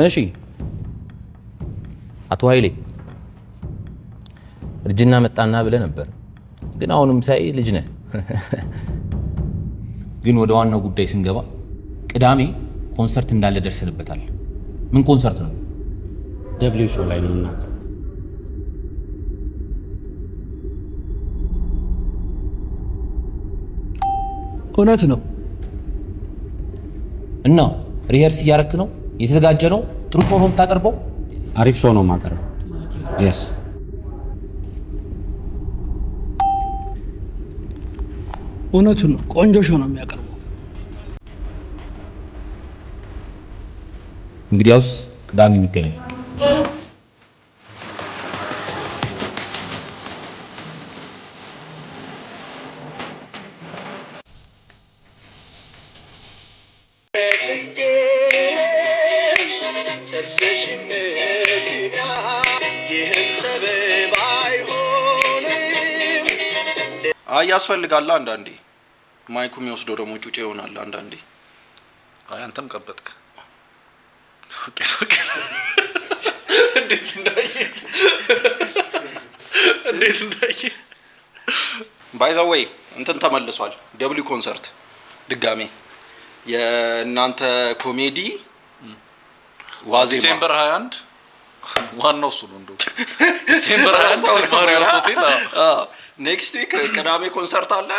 እሺ አቶ ኃይሌ እርጅና መጣና ብለህ ነበር፣ ግን አሁንም ሳይ ልጅ ነህ። ግን ወደ ዋናው ጉዳይ ስንገባ ቅዳሜ ኮንሰርት እንዳለ ደርሰንበታል። ምን ኮንሰርት ነው? ደብሊው ሾው ላይ ነውና። እውነት ነው። እና ሪሄርስ እያረክ ነው? የተዘጋጀ ነው? ጥሩ ሾው ነው የምታቀርበው? አሪፍ ሾው ነው የማቀርበው። የስ እውነቱን ነው። ቆንጆ ሾው ነው የሚያቀርበው። እንግዲያውስ ቅዳሜ የሚገናኝ ያስፈልጋል። አንዳንዴ ማይኩ የሚወስደው ደግሞ ጩጬ ይሆናል። አንዳንዴ አይ አንተም ቀበጥክ። እንዴት እንዳየ ባይ ዘ ዌይ እንትን ተመልሷል። ደብሊው ኮንሰርት ድጋሜ የእናንተ ኮሜዲ ዋዜማ ዲሴምበር 21 ዋናው እሱ ነው። እንደው ዲሴምበር 21 ማሪዮት ሆቴል ኔክስት ዊክ ቅዳሜ ኮንሰርት አለ።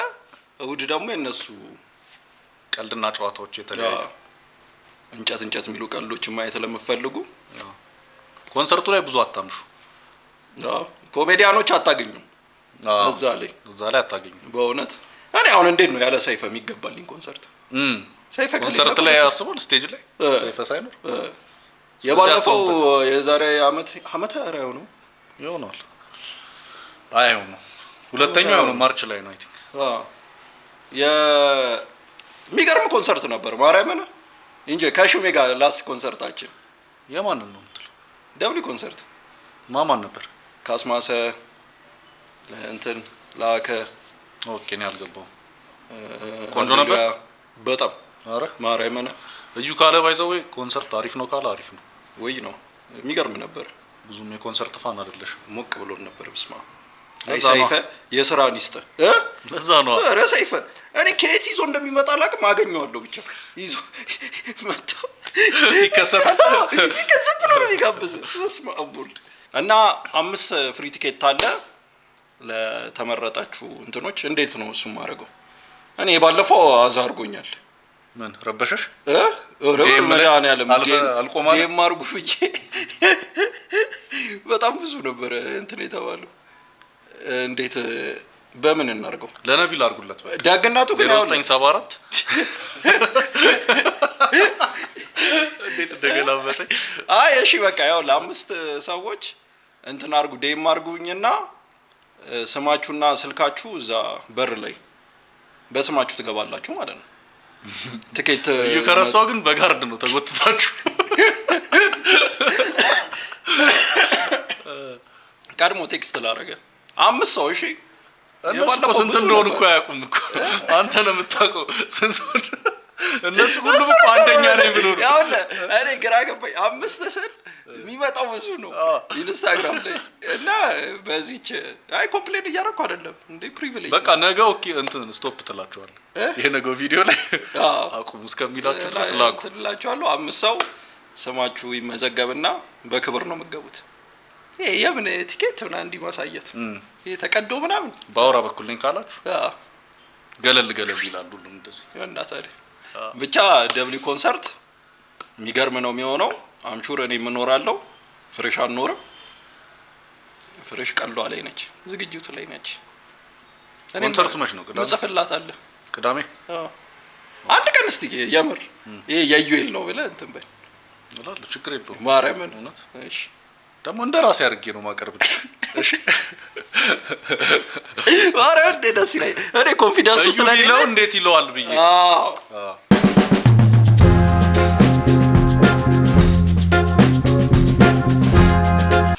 እሁድ ደግሞ የነሱ ቀልድና ጨዋታዎች የተለያዩ እንጨት የሚሉ ቀልዶች ማየት ለምትፈልጉ ኮንሰርቱ ላይ ብዙ አታምሹ። ኮሜዲያኖች አታገኙ። እዛ ላይ አታገኙ። በእውነት እኔ አሁን እንዴት ነው ያለ ሰይፈ የሚገባልኝ ኮንሰርት? ሰይፈ ኮንሰርት ላይ ያስባል ስቴጅ ላይ ሰይፈ ሳይኖር የባለፈው የዛሬ አመት ያራው ነው ይሆናል። አይው ነው ሁለተኛው ነው ማርች ላይ ነው አይ ቲንክ። የሚገርም ኮንሰርት ነበር። ማርያምን እንጂ ከሹሜ ጋር ላስት ኮንሰርታችን የማን ነው የምትለው? ደብሊው ኮንሰርት ማን ነበር? ካስማሰ እንትን ላከ። ኦኬ ነው ያልገባው። ቆንጆ ነበር በጣም። አረ ማርያምን እዩ ካለ ባይዘው ኮንሰርት አሪፍ ነው ካለ አሪፍ ነው ወይ ነው። የሚገርም ነበር። ብዙም የኮንሰርት ፋን አይደለሽ። ሞቅ ብሎ ነበር። ብስማ አይ ሰይፈ የስራን ይስጥ ለዛ ነው። አረ ሰይፈ እኔ ከየት ይዞ እንደሚመጣ ላቅም አገኘዋለሁ። ብቻ ይዞ መጣ ይከሰታል ብሎ ነው የሚጋብዝ። ብስማ አቦልድ እና 5 ፍሪ ቲኬት አለ ለተመረጣችሁ እንትኖች። እንዴት ነው እሱ ማድረገው? እኔ ባለፈው አዛርጎኛል። ምን ረበሸሽ? ረመዳን ያለም አልቆማለ የማርጉ ፍዬ በጣም ብዙ ነበር እንትን የተባለው። እንዴት በምን እናርገው? ለነቢል አርጉለት በቃ ዳግናቱ ግን 0974 እንዴት እንደገላበጠኝ። አይ እሺ በቃ ያው ለ5 ሰዎች እንትን አርጉ። ዴም አርጉኝና ስማችሁና ስልካችሁ እዛ በር ላይ በስማችሁ ትገባላችሁ ማለት ነው። ትኬት ይከራሳው ግን በጋርድ ነው ተጎትታችሁ ቀድሞ ቴክስት ላረገ 5 ሰው። እሺ እነሱ ስንት እንደሆነ እኮ አያውቁም እኮ አንተ ነው የምታውቀው ስንት ሰው። እነሱ ሁሉም እኮ አንደኛ ነኝ ብሎ ነው። ያው እኔ ግራ ገባኝ። 5 ስል የሚመጣው ብዙ ነው ኢንስታግራም ላይ እና በዚህች አይ ኮምፕሌን እያደረኩ አይደለም እንዴ ፕሪቪሌጅ በቃ ነገ ኦኬ እንትን ስቶፕ ትላችኋል። ይሄ ነገው ቪዲዮ ላይ አቁሙ እስከሚላችሁ ድረስ ላኩ ትላችኋለሁ። 5 ሰው ስማችሁ ይመዘገብና በክብር ነው የምትገቡት። ይሄ የምን ቲኬት ምናምን እንዲህ ማሳየት ይሄ ተቀዶ ምናምን ባወራ በኩል ነኝ ካላችሁ ገለል ይላሉ ሁሉም እንደዚህ እና ታዲያ ብቻ ደብሊው ኮንሰርት የሚገርም ነው የሚሆነው። አምሹር እኔ የምኖራለሁ። ፍሬሽ አንኖርም። ፍሬሽ ቀልዷ ላይ ነች፣ ዝግጅቱ ላይ ነች። ኮንሰርቱ መች ነው? ቅዳሜ ጽፍላታለሁ። ቅዳሜ አንድ ቀን እስቲ የምር ይሄ የዩኤል ነው ብለህ እንትን በል እላለሁ። ችግር የለውም ማርያምን። እውነት እሺ ደግሞ እንደ ራሴ አድርጌ ነው ማቀርብልህ። እሺ ማርያምን ደስ ይላል። እኔ ኮንፊደንስ ስለሌለው እንዴት ይለዋል ብዬ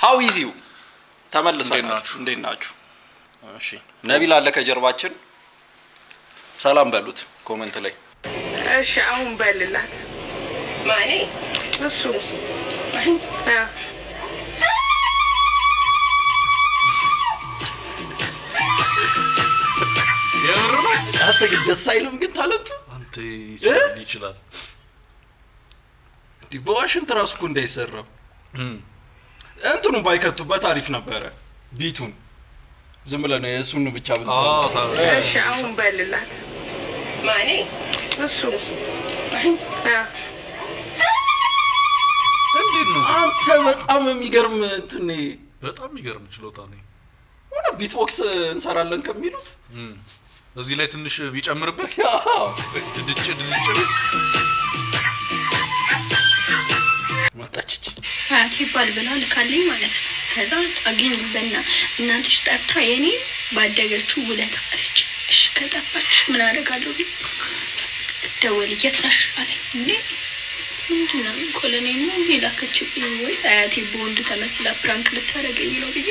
ሃው ኢዚው ተመልሰናችሁ። እንዴት ናችሁ? እሺ ነቢል አለ ከጀርባችን። ሰላም በሉት ኮሜንት ላይ። እሺ አሁን በልላት ማኔ እሱ የምር ነው። አንተ ግን ደስ አይልም ግን ታለንቱ አንተ ይችላል እንዲህ በዋሽንት ራሱ እኮ እንዳይሰራው እንትኑን ባይከቱበት አሪፍ ነበረ። ቢቱን ዝም ብለህ ነው የእሱን ብቻ ብትሰራ። እሺ አሁን በልላት ማኔ እሱ እንዴት ነው አንተ በጣም የሚገርም እንትን በጣም የሚገርም ችሎታ ነው። ወደ ቢትቦክስ እንሰራለን ከሚሉት እዚህ ላይ ትንሽ ቢጨምርበት ድድጭ መጣችች አያቴ ይባል ብላ ልካልኝ ማለት ነው። ከዛ አግኝ በና እናንተሽ ጠርታ የኔ ባደገችው ውለታ አለች። እሺ ከጠፋች ምን አደርጋለሁ? ደወል እየትነሽ አለኝ። እንዴ ምንድነው ኮሎኔ ነው የላከችብኝ ወይስ አያቴ በወንድ ተመስላ ፕራንክ ልታደርገኝ ነው ብዬ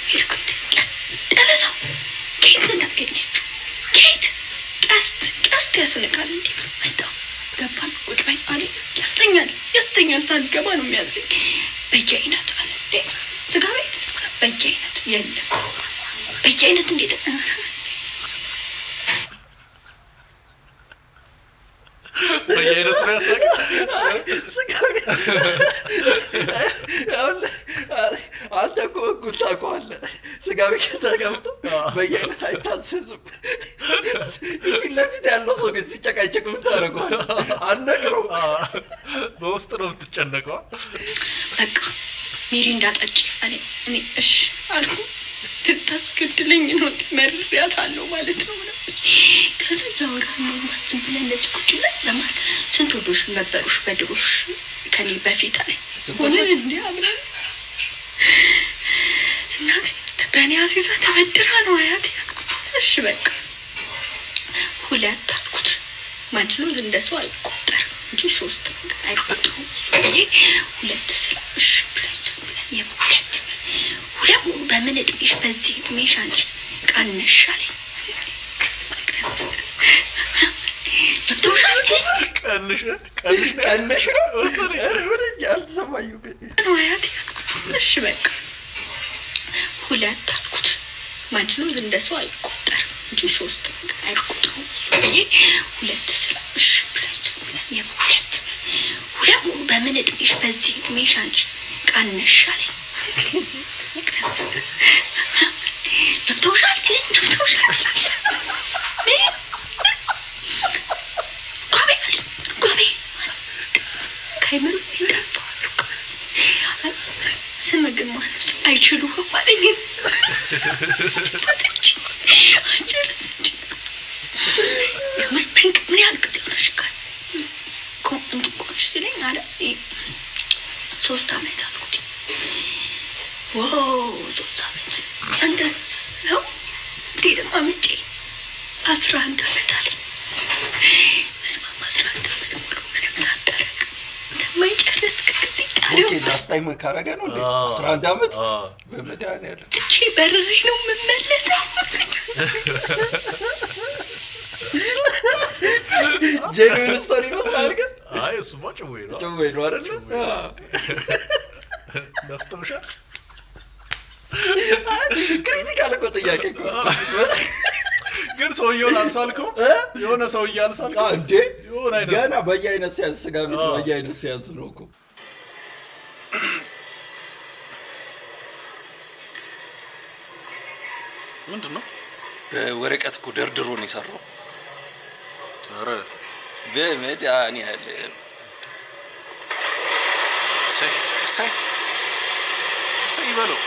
ሄድኩኝ። ጠለሰው ኬት እንዳገኘችው ኬት ቀስት ያስልካል። እንዴ መጣው ገባን ቁጭ በይ አለ። ያስተኛል ሳልገባ ነው የሚያዘኝ። በየአይነት አለ እንዴ ስጋ ቤት በየአይነት የለም በየአይነት እንዴት በየአይነት ነው ያሳቀ ስጋ ቤት አንተ እኮ እኩል ታውቀዋለህ። ስጋ ቤት ከተቀምጦ በየአይነት አይታዘዝም። ፊት ለፊት ያለው ሰው ግን ሲጨቃጨቅ ምን ታደርገዋለህ? አልነግረውም። በውስጥ ነው የምትጨነቀው። በቃ ሚሪ እንዳጠጪ አለ። እኔ እሺ አልኩ። ልታስገድለኝ ነው መርሪያት አለው ማለት ነው። ከዛ ዛውራ ነው ዝም ብለን እንደዚህ ቁጭ ብለን ለማን ስንት ወዶሽ ነበሩሽ በድሮሽ ከኔ በፊት አለ። ሆነ እንዴ አብረን እናቴ በእኔ አሲዛ ተበድራ ነው አያቴ ያልኩት። እሺ በቃ ሁለት አልኩት። ማንችሎ እንደሰው አይቆጠር እንጂ ሶስት አይቆጠሩም። ብዬ ሁለት ስላ እሺ ብለን የሁለት ሙሉ በምን እድሜሽ በዚህ እድሜሽ አንቺ ቀነሻለኝ ልትውሻል ቀነሽ ነው ወሰኔ አልተሰማዩ ግን አያቴ እሺ በቃ ሁለት አልኩት። ማንችሎ እንደሰው አይቆጠር እንጂ ሶስት አይቆጠሩም። ብዬ ሁለት ስላ እሺ ብለን የሁለት ሙሉ በምን እድሜሽ በዚህ እድሜሽ አንቺ ቀነሻለኝ ልትውሻል ጓቤ ከይምሩ ይጠፋሉ። ስም ግን ማለት አይችሉም አለኝ። ምን ያህል ጊዜ ሆነሽ እንትቆሽ ሲለኝ አለ 3 ዓመት አልኩት። ዋው 3 ዓመት አንተስ ነው እንዴት አመጪ 11 ዓመት አለኝ። እስማማ 11 ዓመት ሙሉ ምንም ሳታረግ እንደማይጨርስ ከዚህ ጣሪው ኦኬ ላስታይ መካረገ ነው እንዴ 11 ዓመት በመድኃኒዓለም እቺ በርሪ ነው የምመለሰው። ጄኒውን ስቶሪ መስላል ግን አይ እሱማ ጭዌ ነው አይደል? ነፍተውሻል። ክሪቲካል እኮ ጥያቄ እኮ ግን ሰውየውን አልሳልከው? የሆነ ሰውዬ አልሳልከው እንዴ? ገና በየአይነት ሲያዝ ስጋ ቤት በየአይነት ሲያዝ ነው እኮ። ምንድን ነው? በወረቀት እኮ ደርድሮ ነው የሰራው። ኧረ በመድኃኒ ያለ ሰይ ይበለው።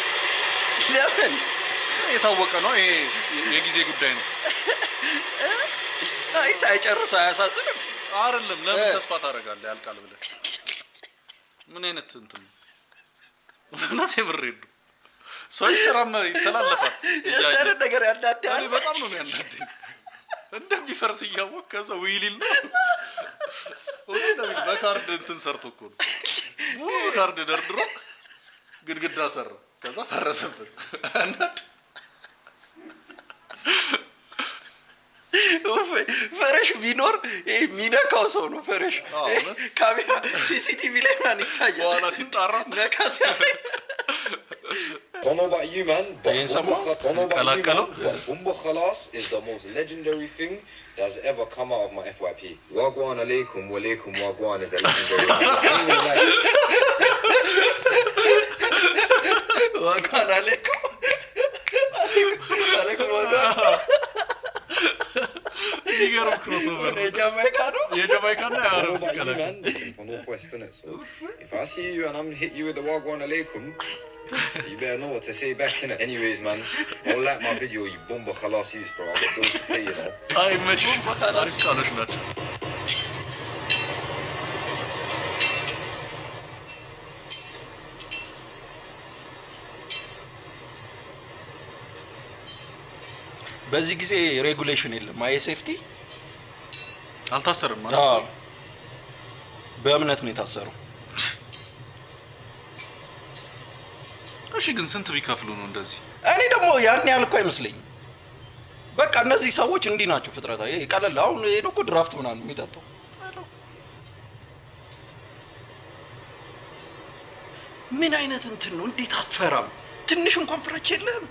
ለምን የታወቀ ነው ይሄ የጊዜ ጉዳይ ነው። አይ ሳይጨርሰው አያሳዝንም አይደለም? ለምን ተስፋ ታደርጋለህ? ያልቃል ብለህ ምን አይነት እንትን ነው? እናቴ ብሬዱ ሰው ይተላለፋል። የሰረ ነገር ያናዳል። እኔ በጣም ነው የሚያናደኝ። እንደሚፈርስ እያወቅ ከዛ ዊሊል ነው በካርድ እንትን ሰርቶ እኮ ነው ብዙ ካርድ ደርድሮ ግድግዳ ሰራ። ከዛ ፈረሰበት። ፈረሽ ቢኖር የሚነካው ሰው ነው ፈረሽ ካሜራ ሲሲቲቪ ላይ ምናምን ይታያል በኋላ ሲጣራ ነካ ሲያደርግ Don't know about you, man. But Kalakalo? Bumba Khalas is the most legendary thing that's ever come out of my FYP. Wagwan alaikum, walaikum wagwan is a legendary Wagwan alaikum. Alaikum wagwan. ይገርም ክሮስኦቨር ነው የጃማይካ ነው የጃማይካና የአረብ ሲቀላቀል man. From Northwest, innit? So if I see you and I'm hit you with the wagwan alaikum, you better know what to say back, innit? Anyways, man, don't like my video, you Bumba Khalas use, bro. I've got bills to pay, you know. አይ መች አሪፍ ቃሎች ናቸው በዚህ ጊዜ ሬጉሌሽን የለም አይ ሴፍቲ አልታሰርም ማለት ነው በእምነት ነው የታሰረው እሺ ግን ስንት ቢከፍሉ ነው እንደዚህ እኔ ደግሞ ያን ያልኩ አይመስለኝም በቃ እነዚህ ሰዎች እንዲህ ናቸው ፍጥረታው ይሄ ቀለል አሁን ሄዶ እኮ ድራፍት ምናምን ነው የሚጠጣው ምን አይነት እንትን ነው እንዴት አፈራም ትንሽ እንኳን ፍራች የለም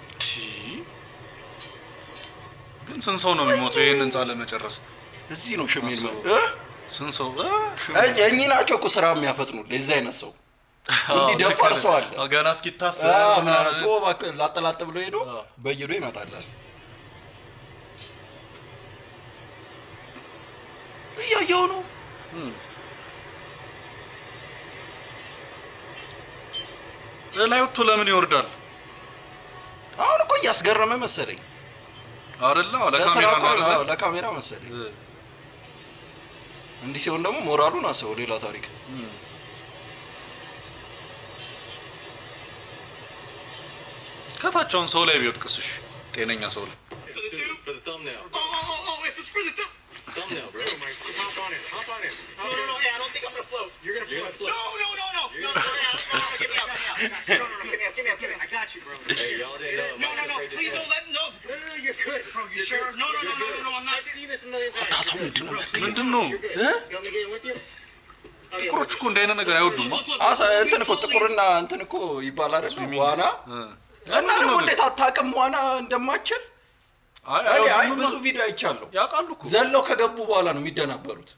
ግን ስንት ሰው ነው የሚሞተው ይሄን ህንጻ ለመጨረስ እዚህ ነው ሸሚን ስንት ሰው እኚህ ናቸው እኮ ስራ የሚያፈጥኑ ለዚህ አይነት ሰው እንዲህ ደፋር ሰው አለ ገና እስኪታሰር ምናምን ቶ ላጠላጥ ብሎ ሄዶ በየዶ ይመጣላል እያየው ነው ላይ ወጥቶ ለምን ይወርዳል አሁን እኮ እያስገረመ መሰለኝ አይደለ ለካሜራ መሰለኝ እንዲህ ሲሆን ደግሞ ሞራሉን አሰበው ሌላ ታሪክ ከታቸውን ሰው ላይ ቢወድቅስሽ ጤነኛ ሰው ላይ Thumbnail, bro. Just hop on in. Hop on in. No, yeah, I don't think I'm gonna float. You're gonna float. No. Get me out. No, get me up. I got you, bro. Hey, y'all didn't know. No. Please don't let no. No, you're good, bro. You sure? No, I'm not. I've seen this a million times. ምንድን ነው You want me to get in with you? ጥቁሮች እኮ እንደ አይነት ነገር አይወዱም አሳ እንትን እኮ ጥቁርና እንትን እኮ ይባላል ዋና እና ደግሞ እንዴት አታውቅም ዋና እንደማችል አይ ብዙ ቪዲዮ አይቻለሁ ያውቃሉ እኮ ዘለው ከገቡ በኋላ ነው የሚደናበሩት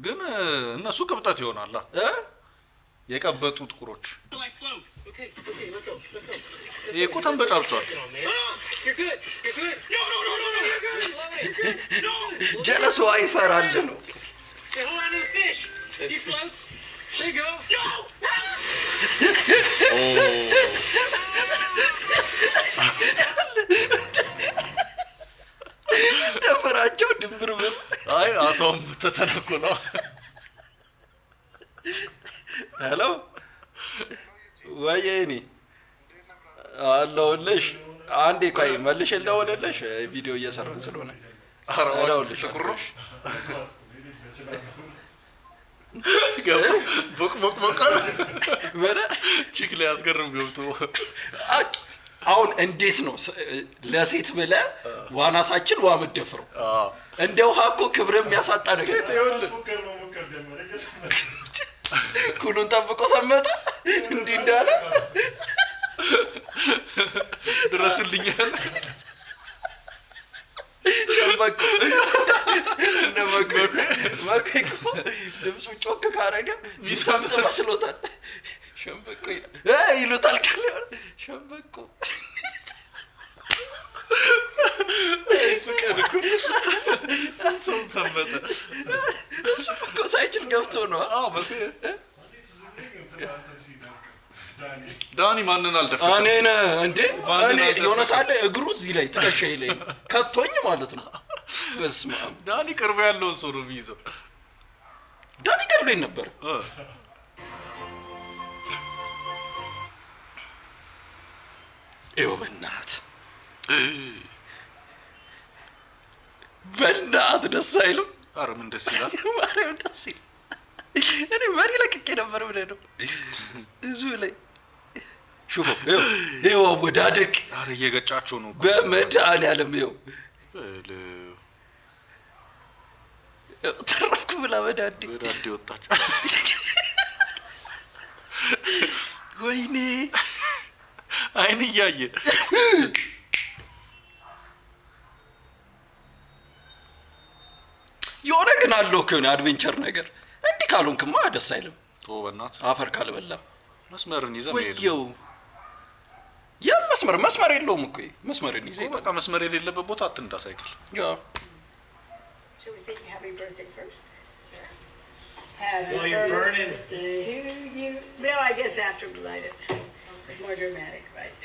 ግን እነሱ ቅብጠት ይሆናል የቀበጡ ጥቁሮች ይሄ እኮ ተንበጫብጫል ጀለሱ አይፈራል ነው He floats. There you go. ደፈራቸው ድንብርብር አይ አሳውም ተተናኮለው ሄሎ ወይኔ አለሁልሽ አንዴ ቆይ መልሽ እንደወለለሽ ቪዲዮ እየሰራን ስለሆነ አለሁልሽ ጥቁሮሽ ቦክ ወረ ቺክ ላይ አስገርም ገብቶ አሁን እንዴት ነው ለሴት ብለ ዋናሳችን ዋምደፍረው እንደ ውሃ እኮ ክብር የሚያሳጣ ነገር ኩሉን ጠብቆ ሰመጠ እንዲህ እንዳለ ድረስልኛል ሸምበቆ መኮ ድምፁ ጮክ ካረገ ሚሳምጥ መስሎታል ሸምበቆ ይሉታል ካለ ሸምበቆ እሱ ቀንኩ ሰው ሰመጠ እሱ እኮ ሳይችል ገብቶ ነው ዳኒ ማንን አልደፈቀም እኔ እንዴ እኔ የሆነ ሳለ እግሩ እዚህ ላይ ትከሻዬ ላይ ከቶኝ ማለት ነው በስመ አብ ዳኒ ቅርብ ያለው ሰው ነው የሚይዘው ዳኒ ገድሎኝ ነበር ይኸው በእናት ደስ አይልም ኧረ ምን ደስ ይላል ማርያም ደስ ይላል እኔ መሪ ለቅቄ ነበር ብለህ ነው ህዝቡ ላይ ሹፎ ይኸው አወዳደቅ ኧረ እየገጫቸው ነው በመድኃኒዓለም ይኸው ተረፍኩ ብላ በዳዴ ወጣች። ወይኔ አይን እያየ የሆነ ግን አለው ከሆነ አድቬንቸር ነገር እንዲህ ካልሆንክማ ደስ አይልም። ተወበናት አፈር ካልበላም መስመርን ይዘህ ወየው ያ መስመር የለውም እኮ መስመርን ይዘህ በቃ መስመር የሌለበት ቦታ አትንዳ ሳይክል ያ Should we sing happy birthday first? While you're burning. To you. No, I guess after we light it. It's more dramatic, right?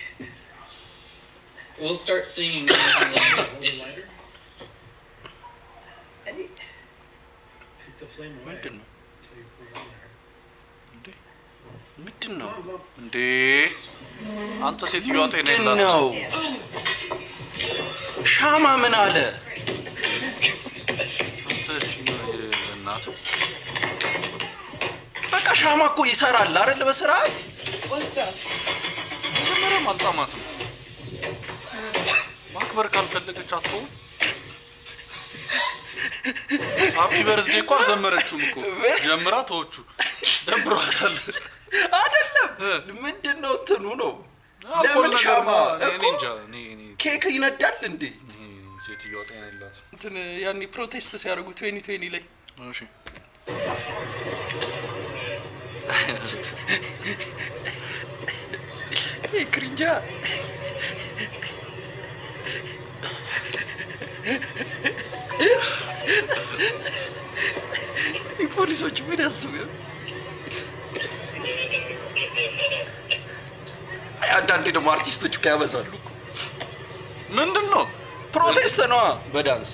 We'll start singing as you light it. Eddie? Keep the flame away. ምንድን ነው Until you put it on there. ምንድን ነው እንዴ? አንተ ሴትዮዋ ጤና ምንድን የላትም ነው? ሻማ ምን አለ? እናት በቃ ሻማ እኮ ይሰራል አይደል? በስርዓት መጀመሪያ ማልጣማት ነው። ማክበር ካልፈለገች አትተው። ሃፒ በርዝዴ እኮ አልዘመረችውም እኮ ጀምራ ተወቹ ደብሯታል አይደለም። ምንድነው እንትኑ ነው? ለምን ሻማ እኔ እንጃ ኬክ ይነዳል እንዴ? ሴትዮዋ ጤና የላትም። እንትን ያኔ ፕሮቴስት ሲያደርጉ 2020 ላይ እሺ ክሪንጃ ፖሊሶች ምን ያስቡ? አንዳንዴ ደግሞ አርቲስቶች እኮ ያበዛሉ እኮ። ምንድን ነው ፕሮቴስት ነዋ በዳንስ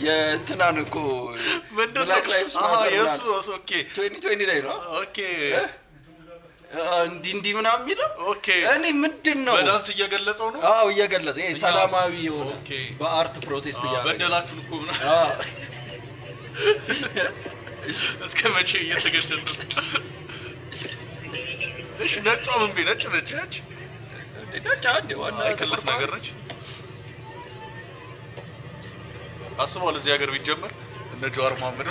የእንትናን እኮ ምንድን ነው? የእሱ ኦኬ 2020 ላይ ነው ኦኬ እንዲህ ምናምን የሚለው ኦኬ እኔ ምንድን ነው በዳንስ እየገለጸው ነው? አዎ እየገለጸ ይሄ ሰላማዊ የሆነ በአርት ፕሮቴስት እያደረገ በደላችሁን እኮ ምናምን እስከ መቼ እየተገደሉ? እሺ ነጯ ምን ቢ ነጭ ነች ያች ነጭ አንዴ ዋና ክልስ ነገር ነች። አስበው ለዚህ ሀገር ቢጀመር እነ ጀዋር መሐመድ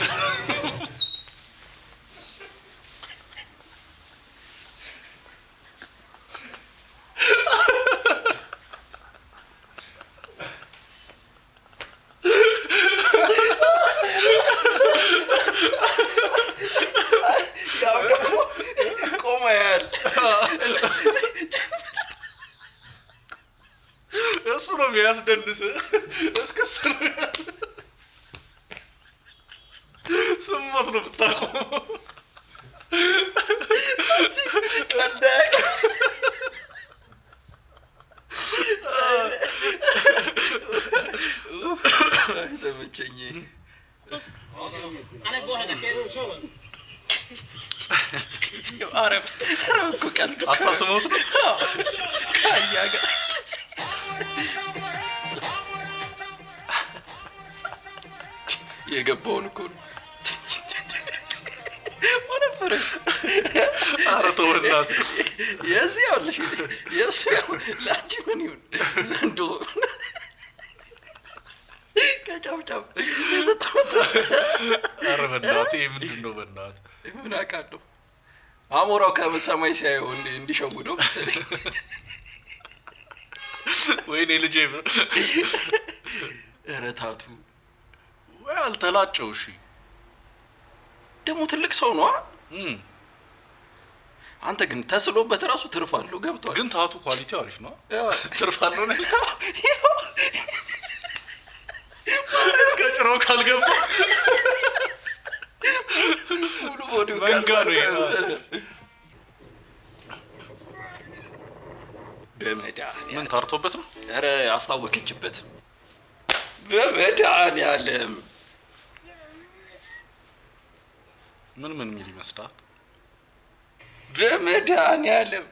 እሱ ነው የሚያስደንስ እስከ ስሞት ነው ብታቆመው ተመቸኝ። አረብ እኮ ቀልዱ አሳስሞት ነው ካያ ጋር የገባውን እኮ ነው ወነፈረ። ኧረ ተው በእናትህ የዚህ ያለሽ የዚህ ለአንቺ ምን ይሁን ዘንዶ ከጫብጫብ ኧረ በእናትህ ይሄ ምንድን ነው? በእናትህ ምን አውቃለሁ። አሞራው ከሰማይ ሲያየው እንዲሸጉደው መሰለኝ። ወይኔ ልጄ ኧረ ታቱ ወይ አልተላጨው። እሺ ደግሞ ትልቅ ሰው ነው። አንተ ግን ተስሎበት ራሱ ትርፍ አለው። ገብቷል። ግን ታቱ ኳሊቲው አሪፍ ነው። ትርፍ አለው ነው እስከ ጭራው ካልገባ ሙሉ ቦዲው መንጋ ነው። በመድኃኒዓለም ምን ታርቶበት ነው? ኧረ አስታወከችበት። በመድኃኒዓለም ምን የሚል ይመስላል? በመድኃኒዓለም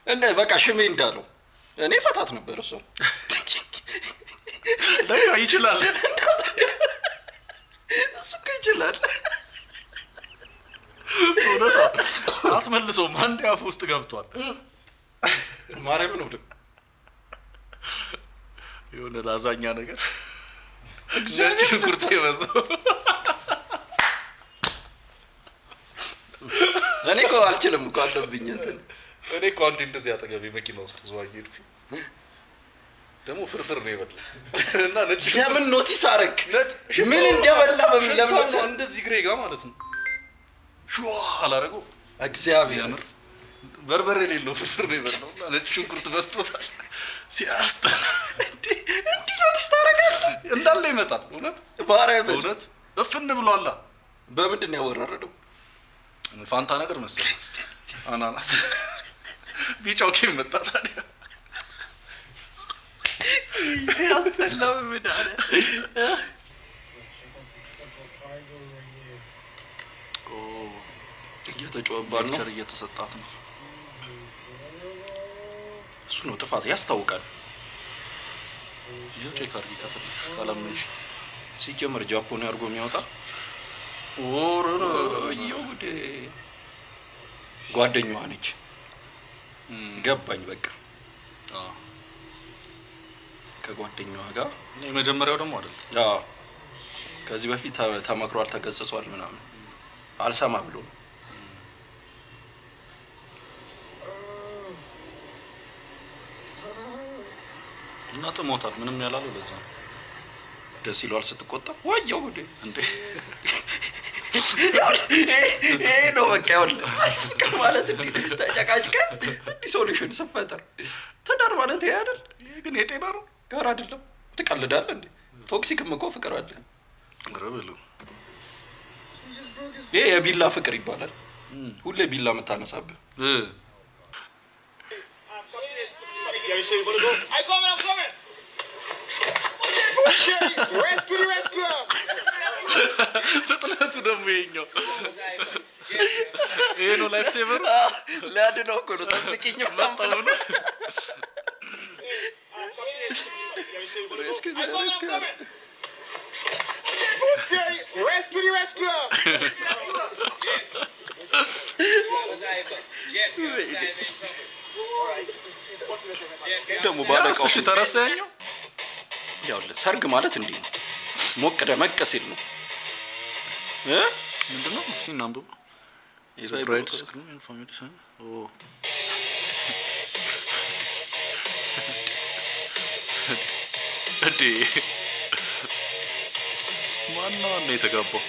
እንደ በቃ ሽሜ እንዳለው እኔ ፈታት ነበር። እሱ ለካ ይችላል። እሱ እኮ ይችላል። እውነት አትመልሰውም። አንድ አፍ ውስጥ ገብቷል። ማርያም ነው የሆነ ላዛኛ ነገር እግዚአብሔር ሽንኩርት የበዛው እኔ እኮ አልችልም እኮ አለብኝ እንትን እኔ እኮ አንዴ እንደዚህ አጠገቤ መኪና ውስጥ ዘዋኝ ሄድኩ ደግሞ ፍርፍር ነው ይበል እና ነጭ ለምን ኖቲስ አረክ ምን እንደበላ ለምን እንደዚህ ግሬ ጋር ማለት ነው ሹዋ አላረገው እግዚአብሔር በርበሬ የሌለው ፍርፍር ነው ይበላው እና ነጭ ሽንኩርት በስቶታል ሲያስጠላ እንዴ ኖቲስ ታረጋለህ እንዳለ ይመጣል እውነት እፍን ብሏላ በምንድን ነው ያወራረደው ፋንታ ነገር መሰለኝ አናናስ ቢጫው ከምን መጣ ታዲያ ሲያስጠላ በመዳለ እየተጮባን ነው እየተሰጣት ነው እሱ ነው ጥፋት ያስታውቃል ቼክ አድርጊ ከፈለግሽ ካላመንሽ ሲጀምር ጃፖን ያርጎ የሚያወጣ ይውዴ ጓደኛዋ ነች ገባኝ በቃ ከጓደኛዋ ጋር የመጀመሪያው ደግሞ አይደል ከዚህ በፊት ተመክሯል ተገጽጿል ምናምን አልሰማ ብሎ እና ጥሞታል ምንም ያላለው ለዛ ነው ደስ ይሏል ስትቆጣ ወያው ጉዴ እንዴ ነው በቃ ፍቅር ማለት እንዴ ተጨቃጭቀ ዲሶሉሽን ስፈጠር ትዳር ማለት ይሄ አይደል ይሄ ግን የጤና ነው ጋር አይደለም ትቀልዳለህ እንዴ ቶክሲክም እኮ ፍቅር አለ ግረብሉ ይሄ የቢላ ፍቅር ይባላል ሁሌ ቢላ መታነሳብህ I'm coming. Rescue. ፍጥነቱ ደግሞ ይሄኛው ይሄ ነው ላይፍ ሴቨር ለአድነው እኮ ነው ጠብቂኝ ማምጣው ነው rescue ደግሞ ባለቀው እሺ ተረሳኛው ያው ሰርግ ማለት እንዴ ነው ሞቅ ደመቅ ሲል ነው ምንድነው ሲናምቡ የብራይት ስክሪን ፋሚሊ ሰን ኦ እዲ ማነው የተጋባው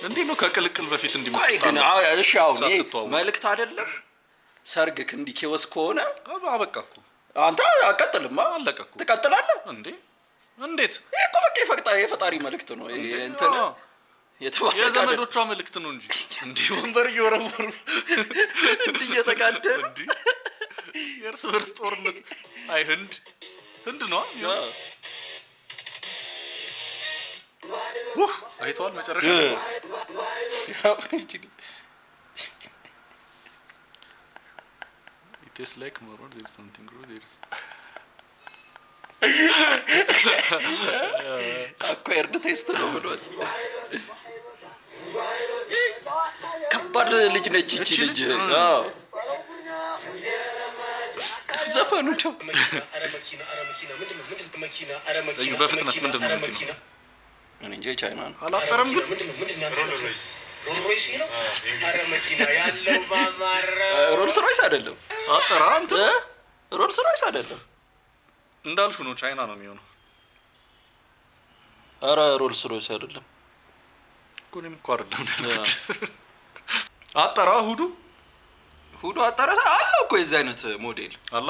እንዴ ነው ከቅልቅል በፊት እንዲመጣ ግን እሺ አሁን መልእክት አይደለም ሰርግክ እንዲ ኬወስ ከሆነ አበቃኩ አንተ አቀጥልማ አለቀኩ ትቀጥላለህ እንዴ እንዴት እኮ የፈጣሪ መልእክት ነው እንትን የተባለ የዘመዶቿ መልእክት ነው እንጂ እንዲ ወንበር ይወረወሩ እንዲ የተጋደለ እንዲ የእርስ በርስ ጦርነት አይ ህንድ ነው አይቷል መጨረሻ it tastes like more or there's something wrong there's acquired taste ነው ብሏል ከባድ ልጅ ነች እቺ ልጅ ዘፈኑ ነው በፍጥነት ምንድነው እኔ እንጂ ቻይና ነው አላጠረም ግን ሮልስ ነው አረ መኪና ያለው ማማራ ሮልስ ሮይስ አይደለም አጠራ አንተ ሮልስ ሮይስ አይደለም እንዳልሹ ነው ቻይና ነው የሚሆነው አረ ሮልስ ሮይስ አይደለም ኮኔም እኮ አይደለም አጠራ ሁዱ አጠራ አለው እኮ የዚህ አይነት ሞዴል አላ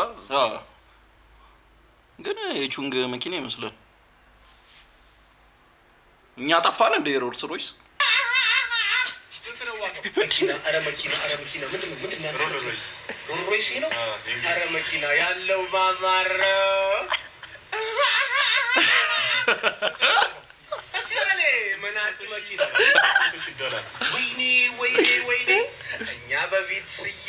ግን የቹንግ መኪና ይመስላል እኛ ጠፋን እንደ ሮልስ ሮይስ መኪና አረ መኪና ምንድነው ሮልስ ነው አረ መኪና ያለው ማማራ አሰረኔ መናት መኪና ወይኔ እኛ በቪትስዬ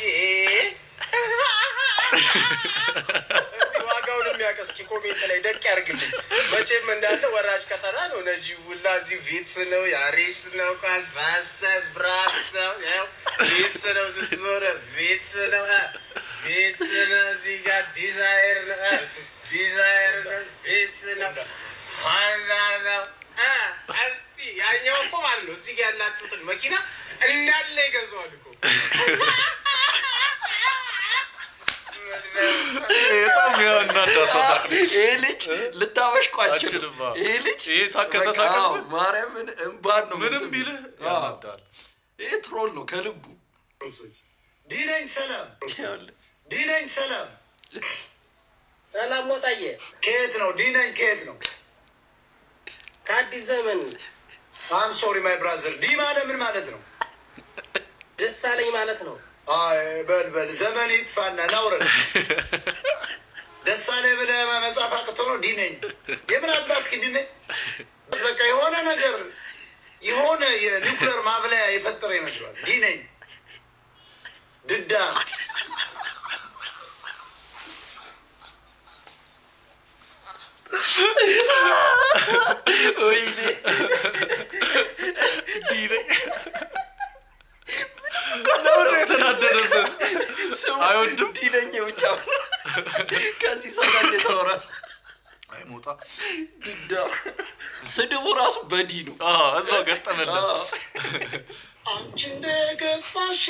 ዋጋውን የሚያቀስቂ ኮሜንት ላይ ደቅ ያርግልኝ መቼም እንዳለ ወራጅ ከተራ ነው ነዚህ ሁላ እዚህ ቪትስ ነው ያሪስ ነው ካስቫስስ ብራስ ነው ቪትስ ነው ስትዞረ ቪትስ ነው እዚህ ጋር ዲዛይር ነው ቪትስ ነው ሃላ ነው እስቲ ያኛው እኮ ማለት ነው እዚህ ጋር ያላችሁትን መኪና እንዳለ ይገዛዋል እኮ በጣም ያናዳሳሳቅ ይሄ ልጅ ልታበሽቋችሁ ይሄ ልጅ ይሄ ሳቅ ከተሳቀ ማርያምን እንባን ነው ምንም ቢልህ ያናዳል። ይሄ ትሮል ነው ከልቡ። ዲነኝ ሰላም ዲነኝ ሰላም ሰላም ሞጣዬ ከየት ነው ዲነኝ ከየት ነው? ከአዲስ ዘመን። አም ሶሪ ማይ ብራዘር ዲ ማለት ምን ማለት ነው? ደሳለኝ ማለት ነው። አይ በል ዘመን ይጥፋና ናውረድ ደሳለኝ ብለህ መጻፍ አቅቶ ነው ዲነኝ የምን አባትክ ዲነኝ? በቃ የሆነ ነገር የሆነ የኒውክሌር ማብለያ የፈጠረ ይመስላል ዲነኝ ድዳ ወይኔ ዲነኝ ነው የተናደደበት አይወድም ዲነኝ ብቻ ከዚህ ሰው ጋር እንደተወራ አይሞጣ ድዳ ስድቡ ራሱ በዲ ነው። እዛው ገጠመለት። አንቺ እንደገፋሽ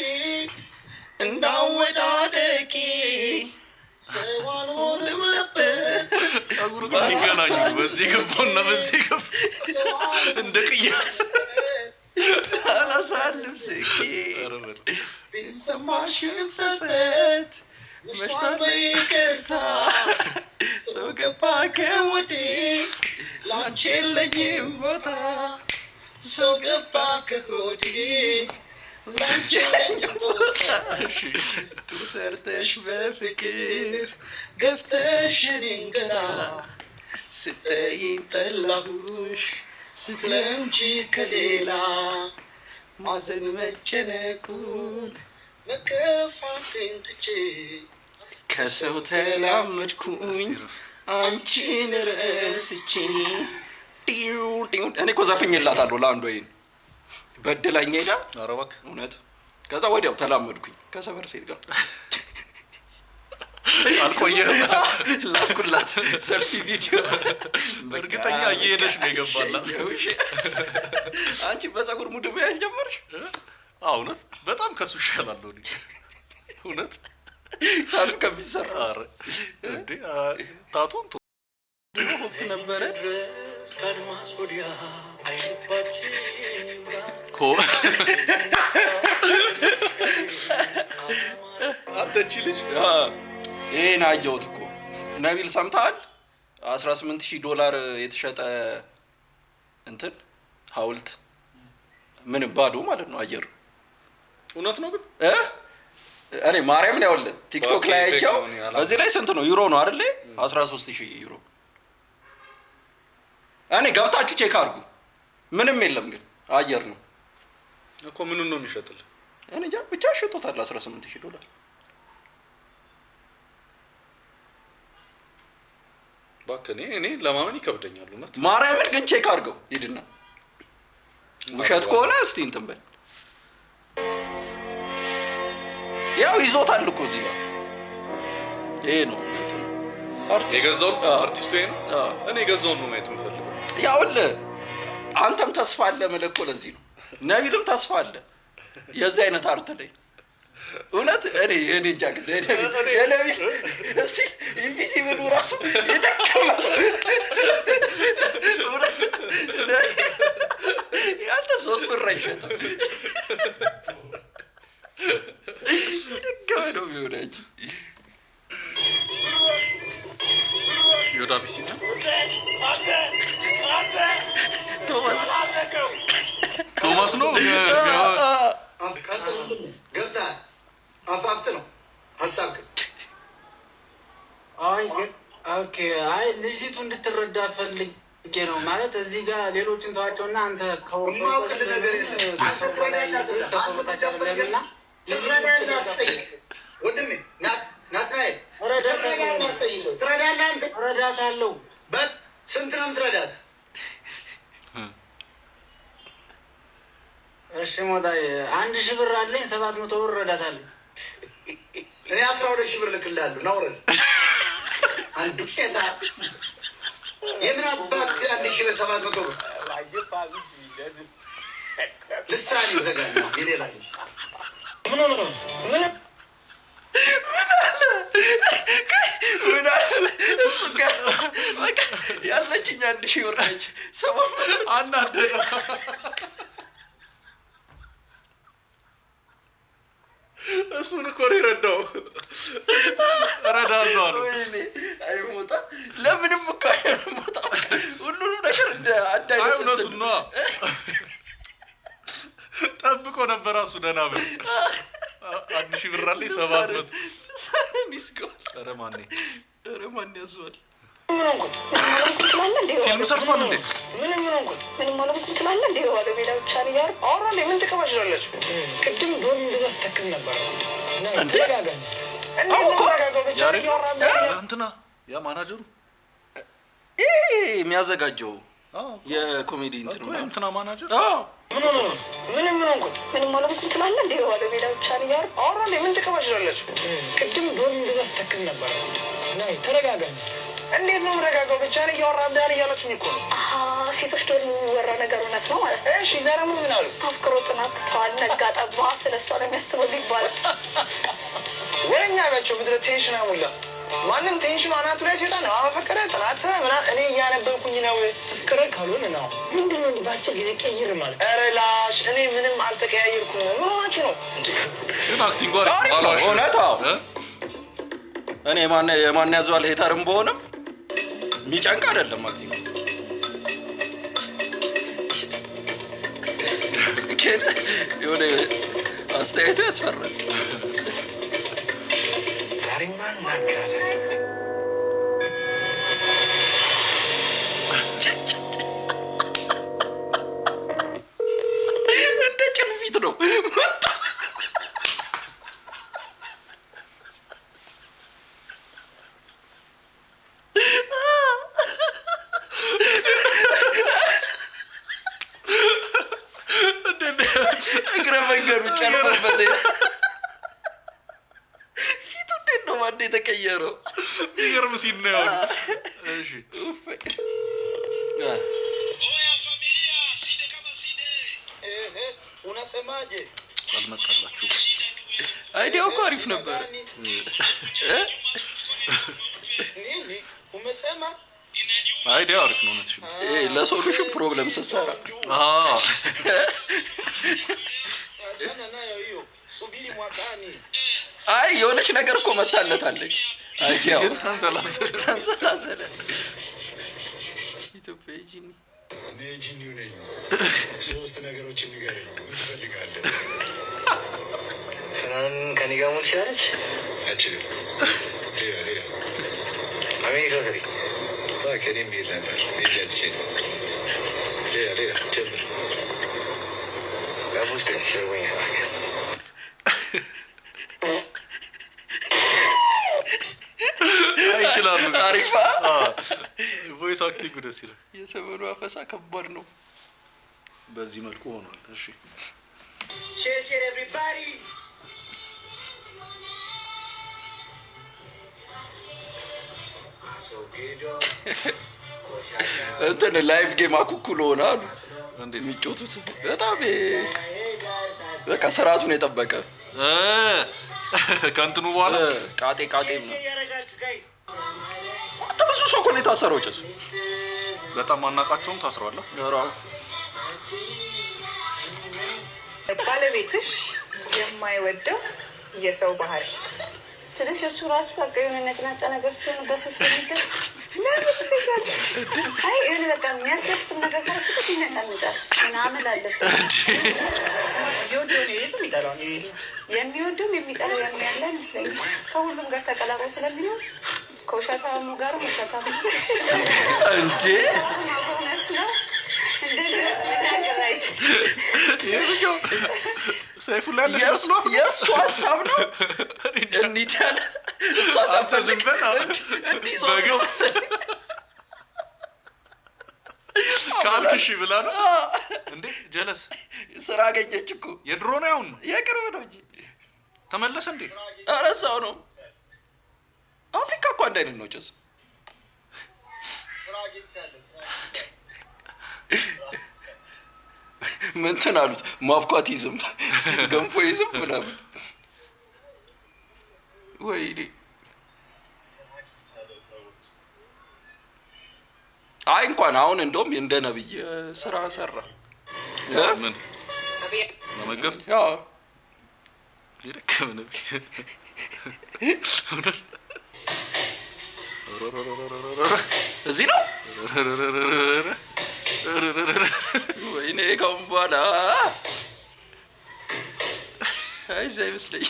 እንዳወዳደቂ ሰዋል ሆነም ነበር ጸጉር ጋር ይገናኙ። በዚህ ገባና በዚህ ገባ እንደ ቅያስ አላሳልፍ ስኪ ቢሰማሽን ጸጸት መሽቷል በይቅርታ ሰው ገባ ከወዴ ላንቺ የለኝም ቦታ ሰው ገባ ከሆዴ ላንቺ የለኝም ቦታ ሰርተሽ በፍቅር ገፍተሽ እኔን ገና ስትይኝ ጠላሁሽ ስትለምጂ ከሌላ ማዘን መጨነቁን መከፋቴን ትቼ ከሰው ተላመድኩኝ አንቺን ረስቼ እኔ እኮ ዘፍኜላታለሁ ለአንዱ ወይን በድላኝ ሄዳ ኧረ እባክህ እውነት ከዛ ወዲያው ተላመድኩኝ ከሰፈር ሴት ጋር አልቆየህም ላኩላት ሰልፊ ቪዲዮ እርግጠኛ እየሄደሽ ነው የገባላት አንቺ በፀጉር ሙድ መያዝ ጀመርሽ እውነት በጣም ከሱ ይሻላለሁ እውነት ታቱ ከሚሰራ እንዴ ታቱን ሆፕ ነበረ ከአድማስ ወዲያ አይባችን አንተቺ ልጅ ይሄን አየሁት እኮ ነቢል ሰምተሃል? $18,000 የተሸጠ እንትን ሐውልት ምን ባዶ ማለት ነው አየር እውነት ነው ግን እኔ ማርያምን ያውልህ ቲክቶክ ላይ አይቼው እዚህ ላይ ስንት ነው ዩሮ ነው አይደል? 13,000 ዩሮ። እኔ ገብታችሁ ቼክ አድርጉ። ምንም የለም ግን አየር ነው እኮ ምኑን ነው የሚሸጥልህ? እኔ ብቻ ሽጦታል $18,000 ባከኔ እኔ ለማመን ይከብደኛል እውነት ማርያምን ግን ቼክ አድርገው ሂድና ውሸት ከሆነ እስቲ እንትን በል ያው ይዞታል እኮ እዚህ ጋር ይሄ ነው የገዛው አርቲስቱ ይሄ ነው እኔ የገዛውን ነው ማየት የምፈልገው ያውልህ አንተም ተስፋ አለ መለኮ ለዚህ ነው ነቢልም ተስፋ አለ የዚህ አይነት አርት ላይ እውነት እኔ እንጃ ግን ነቢል እስቲ ኢንቪዚብል ራሱ ይደከማ ያንተ 3 ብር አይሸጥም ይደከማ ነው የሚሆነች ዮዳ ቢሲና ቶማስ ነው ገብታ አፋፍት ነው ሀሳብ ግን አይ ኦኬ አይ ልጅቱ እንድትረዳ ፈልጌ ነው ማለት እዚህ ጋር ሌሎችን ተዋቸውና አንተ የማውቅልህ ነገር የለም ወንድሜ ናትናኤል ትረዳለህ አንተ እረዳታለሁ ስንት ነው የምትረዳት እሺ ሞጣዬ 1,000 ብር አለኝ 700 ብር እረዳታለሁ እኔ 12,000 ብር ልክልሃለሁ ናውረድ አንዱ ቄታ የምን አባት 1,000 ብር 700 ብር ልሳን ይዘጋል የሌላ ምን አለ እሱ ጋር በቃ ያለችኝ 1000 ብር ነች። ሰማም አናደረ እሱን እኮ ነው የረዳው። ረዳለሁ አሉ። አይሞታ ለምንም እኮ አይሞታ ሁሉንም ነገር እንደ አዳይ እውነቱን ነው። ጠብቆ ነበር እሱ ደህና ብር 1000 ብር አለኝ 700 ሳን ይስገው። ኧረ ማን ያዟል? ፊልም ሰርቷል እንዴ? ምንም ማለት ትላለህ እንዴ? ወደ ሜዳ ብቻ ነው ያር አውራለ ምን ተቀባሽላለች? ቅድም ዶን እንደዛ ተክዝ ነበር እንዴ? እንትና ያ ማናጀሩ የሚያዘጋጀው የኮሜዲ እንትና ማናጀር ምንም ማለት ትላለህ እንዴ? ወደ ሜዳ ብቻ ነው ያር አውራለ ምን ተቀባሽላለች? ቅድም ዶን እንደዛ ተክዝ ነበር ናይ ተረጋጋ። እንዴት ነው መረጋጋው? ብቻ ነው ያወራን ዳን ያላችሁኝ እኮ ነው። ሴቶች ደግሞ ወራ ነገር እውነት ነው ማለት ነው። እሺ ዛሬ ምን አሉ? አፍቅሮ ጥናት ተዋል ነጋጣባ ስለሷ ነው የሚያስበው ይባላል። ወኛ ባቸው ምድረ ቴንሽን አሙላ ማንም ቴንሽኑ አናቱ ላይ ሲወጣ ነው አፈቀረ ጥናት ምና እኔ እያነበብኩኝ ነው። ፍቅር ካልሆነ ነው ምንድነው ባጭር ጊዜ ቀይር ማለት? ኧረ ላሽ እኔ ምንም አልተቀያየርኩም። ምን ሆናችሁ ነው? ግን አክቲንግ አሪፍ እውነት እኔ የማን ያዘዋል ሄተርም በሆነም የሚጨንቅ አይደለም አክቲንግ ግን የሆነ አስተያየቱ ያስፈራል። ዛሬማን ናገራዘ እንደ ጭልፊት ነው። እግረ መንገዱ ጨልፎበት ፊቱ እንዴት ነው ማን የተቀየረው? ይገርም ሲል ነው። እሺ አልመጣላችሁ። አይዲያው እኮ አሪፍ ነበር። አይዲያው አሪፍ ነው። እውነትሽ ነው። ለሶሉሽን ፕሮብለም ስትሰራ አይ የሆነች ነገር እኮ መታለታለች። አይዲያው ግን ተንዘላዘለ። ኢትዮጵያ ጂኒ ጂኒው ነኝ። 3 ነገሮችን ንገረኝ እንፈልጋለን። ከኔ ጋር ሞት ይችላለች አችልም ሌላ አሜሪካ ሰሪ ከኔም ሄድ ነበር ሄጃች ሌላ ጀምር ውስጥ ሸርወኛ ይችላሉ። አሪፋ ቮይስ አክቲንግ ደስ ይላል። የሰመኑ አፈሳ ከባድ ነው። በዚህ መልኩ ሆኗል። እሺ ሼር ኤቭሪባዲ እንትን ላይቭ ጌም አኩኩል ሆነ አሉ የሚጮቱት በጣም በቃ ስርዓቱን የጠበቀ ከእንትኑ በኋላ ቃጤም ነው። ብዙ ሰው እኮ ነው የታሰረው። ጭስ በጣም አናቃቸውም ታስረዋል። ባለቤትሽ የማይወደው የሰው ባህሪ ስለዚህ እሱ ራሱ በቃ የሆነ ነጭናጫ ነገር ስለሆነ በሰው ስለሚገዛ ለምን ትገዛለሽ? አይ የሆነ በቃ የሚያስደስት ነገር ካለበት ይነጫነጫል ምናምን አለበት። የሚወደውም የሚጠላው ያለ ይመስለኛል። ከሁሉም ጋር ተቀላቅሎ ስለሚኖር ከውሸታሙ ጋር ውሸታሙ እንዴ እውነት ነው። እንደዚህ መናገር አይችልም። ሰይፉ ላይ ለስሏት የእሱ ሀሳብ ነው። እንሂድ ያለ እሷ ሳፈልግ እንዲህ ዞር ነው መሰለኝ ካልክሽ ብላ ነው እንዴ? ጀለስ ስራ አገኘች እኮ። የድሮ ነው ያሁን ነው? የቅርብ ነው እንጂ ተመለሰ እንዴ? ኧረ እዛው ነው። አፍሪካ እኮ አንድ አይነት ነው። ጭስ ምንትን አሉት ማብኳት ይዝም ገንፎ ይዝም ምናምን ወይኔ አይ እንኳን አሁን እንደውም እንደ ነብይ ስራ ሰራ ምን ለመገብ ያ ይደከም ነብይ እዚህ ነው ወይኔ ካምባላ አይ ዘይ መስለኝ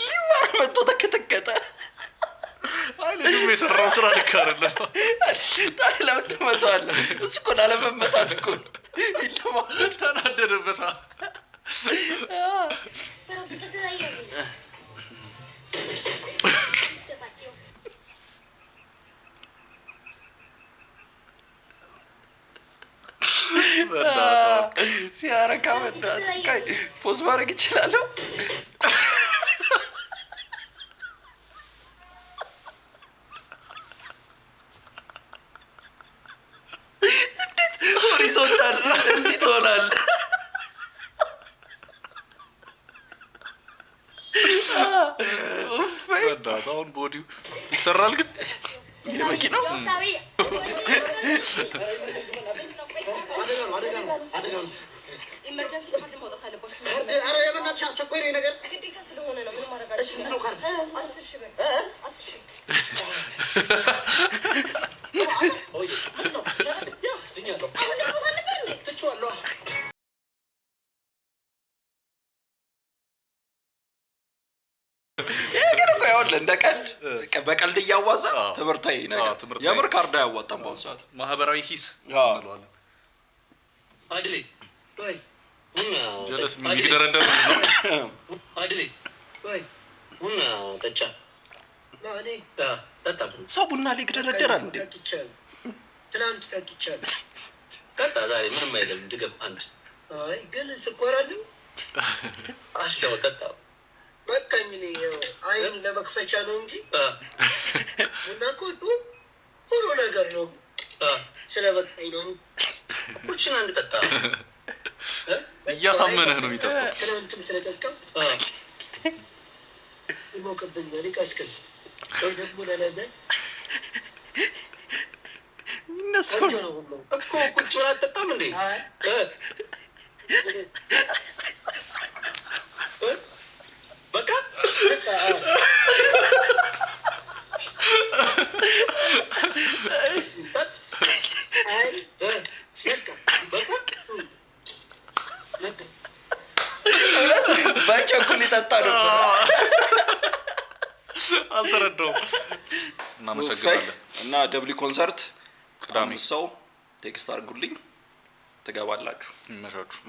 ሊማር መጥቶ ተከተከተ አይደለም የሰራው ስራ ልክ አይደለም ታዲያ ለምን ትመታዋለህ እሱ እኮ ላለመመታት እኮ ይለማ ተናደደበታ ሲያረካ መጣት ካይ ፖዝ ማድረግ ይችላል እንዴት ሆሪዞንታል እንዴት ሆናል አሁን ቦዲው ይሰራል ግን የመኪናው ኢመርጀንሲ ካርድ ማውጣት አለባችሁ። ኧረ የበናትሽ አስቸኳይ ነገር ግዴታ ስለሆነ ነው። ምን ማድረግ አለብሽ? 10 ሺህ ብር 10 ሺህ ግን እኮ ያውልህ እንደ ቀልድ በቀልድ እያዋዛ ትምህርታዊ ነገር የምር ካርድ አያዋጣም በአሁኑ ሰዓት ማህበራዊ ሂስ እንለዋለን አድሌ ወይ ጀለስ የሚግደረደር አድሌ ወይ ቡና ጠጫ ማኔ ጠጣ ሰው ቡና ላይ ይግደረደራል እንዴ ትላንት ጠጥቻለሁ ጠጣ ዛሬ ምንም አይደለም ድገም አንድ አይ ግን ስኳር አለው አሽዳው ጠጣ በቃኝ ነው አይን ለመክፈቻ ነው እንጂ ቡና ቆዱ ሁሉ ነገር ነው ስለበቃኝ ነው ኩችን አንድ ጠጣ እያሳመነህ ነው የሚጠጣው ትናንትም ስለጠጣው ይሞቅብኛል ይቀስቅስ ወይ ደግሞ ለነገ እነሱ ነው እኮ ቁጭ ብላ አትጠጣም እንዴ በቃ ባይቸኩል ይጠጣ ነው አልተረዳውም እናመሰግናለን እና ደብሊ ኮንሰርት ቅዳሜ ሰው ቴክስት አድርጉልኝ ትገባላችሁ ይመሻችሁ